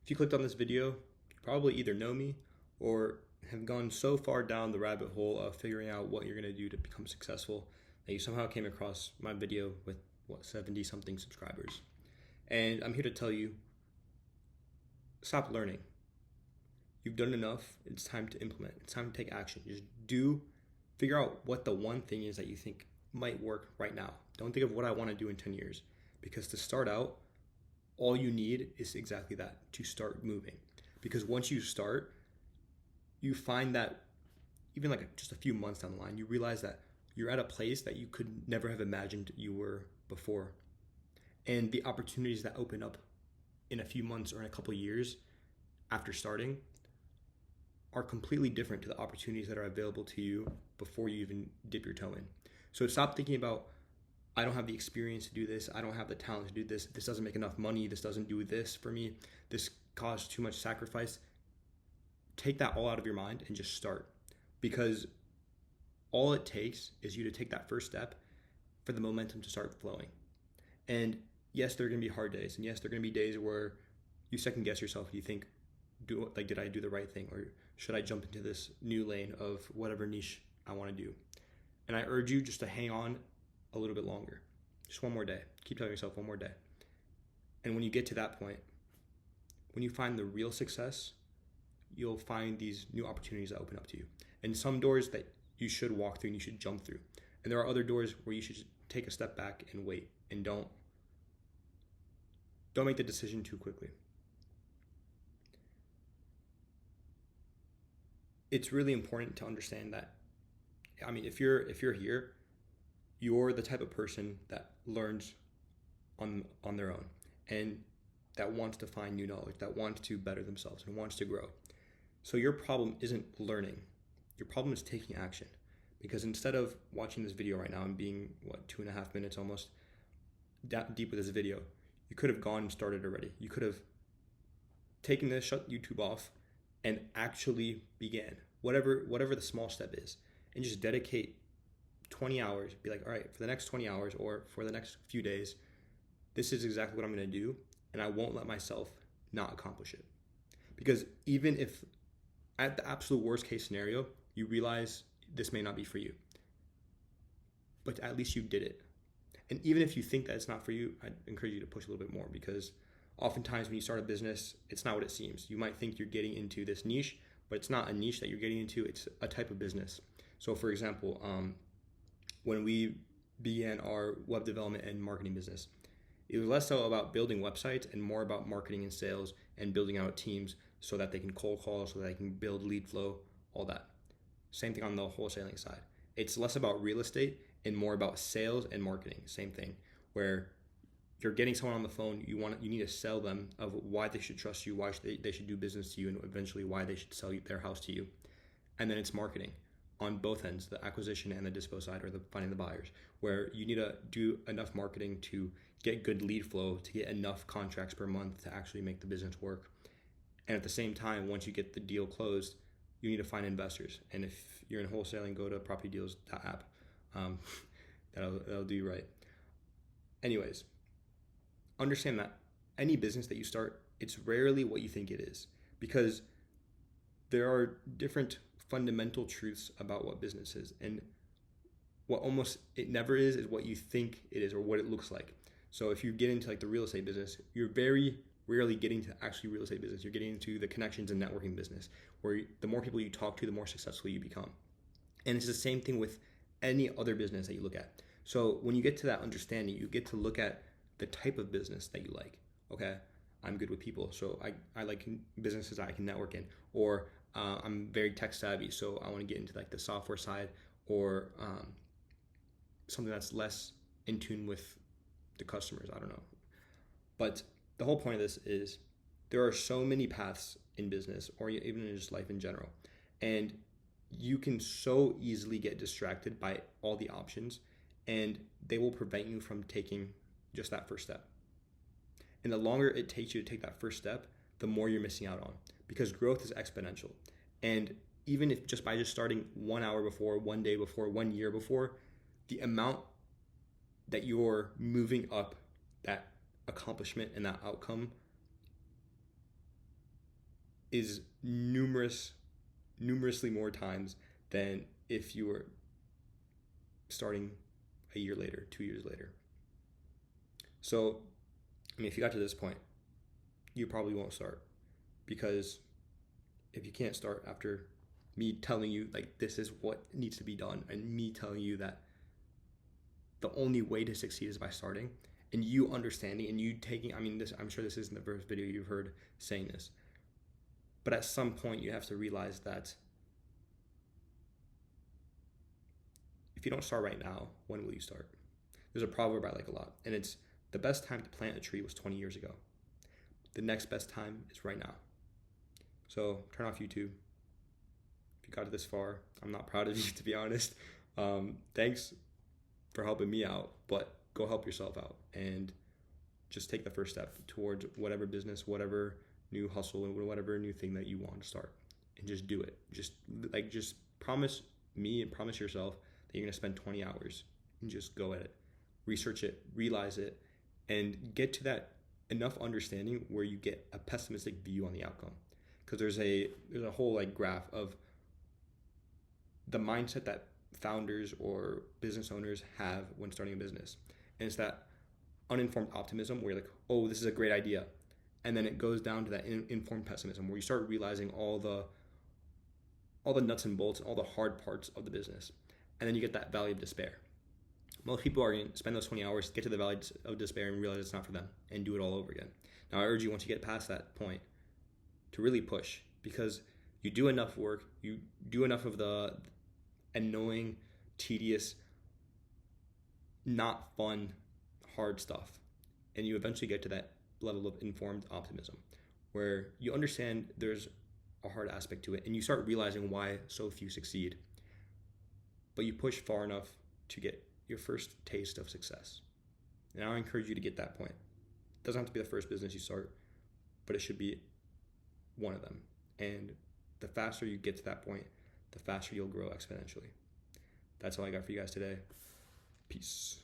If you clicked on this video, you probably either know me or have gone so far down the rabbit hole of figuring out what you're going to do to become successful that you somehow came across my video with 70 something subscribers. And I'm here to tell you, stop learning. You've done enough. It's time to implement. It's time to take action. Just figure out what the one thing is that you think might work right now. Don't think of what I want to do in 10 years, because to start out, all you need is exactly that, to start moving. Because once you start, you find that even just a few months down the line, you realize that you're at a place that you could never have imagined you were before. And the opportunities that open up in a few months or in a couple of years after starting are completely different to the opportunities that are available to you before you even dip your toe in. So stop thinking about, I don't have the experience to do this, I don't have the talent to do this, this doesn't make enough money, this doesn't do this for me, this caused too much sacrifice. Take that all out of your mind and just start. Because all it takes is you to take that first step for the momentum to start flowing. And yes, there are going to be hard days. And yes, there are going to be days where you second guess yourself and you think, did I do the right thing? Or should I jump into this new lane of whatever niche I want to do? And I urge you just to hang on a little bit longer. Just one more day. Keep telling yourself one more day. And when you get to that point, when you find the real success, you'll find these new opportunities that open up to you. And some doors that you should walk through and you should jump through. And there are other doors where you should just take a step back and wait, and don't make the decision too quickly. It's really important to understand that, if you're here, you're the type of person that learns on their own, and that wants to find new knowledge, that wants to better themselves and wants to grow. So your problem isn't learning. Your problem is taking action. Because instead of watching this video right now and being, 2.5 minutes almost deep with this video, you could have gone and started already. You could have taken this, shut YouTube off, and actually began. Whatever the small step is. And just dedicate 20 hours. Be like, all right, for the next 20 hours or for the next few days, this is exactly what I'm going to do. And I won't let myself not accomplish it. Because even if at the absolute worst case scenario, you realize this may not be for you, but at least you did it. And even if you think that it's not for you, I'd encourage you to push a little bit more, because oftentimes when you start a business, it's not what it seems. You might think you're getting into this niche, but it's not a niche that you're getting into, it's a type of business. So for example, when we began our web development and marketing business, it was less so about building websites and more about marketing and sales and building out teams so that they can cold call, so that they can build lead flow, all that. Same thing on the wholesaling side. It's less about real estate and more about sales and marketing. Same thing, where you're getting someone on the phone, you need to sell them of why they should trust you, why they should do business to you, and eventually why they should sell their house to you. And then it's marketing on both ends, the acquisition and the dispo side, or the finding the buyers, where you need to do enough marketing to get good lead flow, to get enough contracts per month to actually make the business work. And at the same time, once you get the deal closed, you need to find investors. And if you're in wholesaling, go to propertydeals.app. That'll do you right. Anyways, understand that any business that you start, it's rarely what you think it is, because there are different fundamental truths about what business is, and what almost it never is what you think it is or what it looks like. So if you get into the real estate business, you're very rarely getting to actually real estate business. You're getting into the connections and networking business, where the more people you talk to, the more successful you become. And it's the same thing with any other business that you look at. So when you get to that understanding, you get to look at the type of business that you like. Okay, I'm good with people, so I like businesses that I can network in. Or I'm very tech savvy, so I want to get into the software side, or something that's less in tune with the customers. I don't know. But the whole point of this is there are so many paths in business, or even in just life in general. And you can so easily get distracted by all the options, and they will prevent you from taking just that first step. And the longer it takes you to take that first step, the more you're missing out on, because growth is exponential. And even if just by starting 1 hour before, 1 day before, 1 year before, the amount that you're moving up that accomplishment and that outcome is numerously more times than if you were starting a year later, 2 years later. So, I mean, if you got to this point, you probably won't start, because if you can't start after me telling you like this is what needs to be done, and me telling you that the only way to succeed is by starting, and you understanding and you taking, I mean, this, I'm sure this isn't the first video you've heard saying this, but at some point you have to realize that if you don't start right now, when will you start? There's a proverb I like a lot, and it's the best time to plant a tree was 20 years ago. The next best time is right now. So turn off YouTube. If you got this far, I'm not proud of you, to be honest. Thanks for helping me out, but go help yourself out and just take the first step towards whatever business, whatever new hustle, and whatever new thing that you want to start, and just do it. Just promise me and promise yourself that you're going to spend 20 hours and just go at it, research it, realize it, and get to that enough understanding where you get a pessimistic view on the outcome. Because there's a whole like graph of the mindset that founders or business owners have when starting a business, and it's that uninformed optimism where you're like, oh, this is a great idea, and then it goes down to that informed pessimism where you start realizing all the nuts and bolts and all the hard parts of the business, and then you get that valley of despair. Most people are going to spend those 20 hours, get to the valley of despair, and realize it's not for them, and do it all over again. Now, I urge you, once you get past that point, to really push, because you do enough work, you do enough of the annoying, tedious, not fun, hard stuff, and you eventually get to that level of informed optimism where you understand there's a hard aspect to it, and you start realizing why so few succeed, but you push far enough to get your first taste of success. And I encourage you to get that point. It doesn't have to be the first business you start, but it should be one of them. And the faster you get to that point, the faster you'll grow exponentially. That's all I got for you guys today. Peace.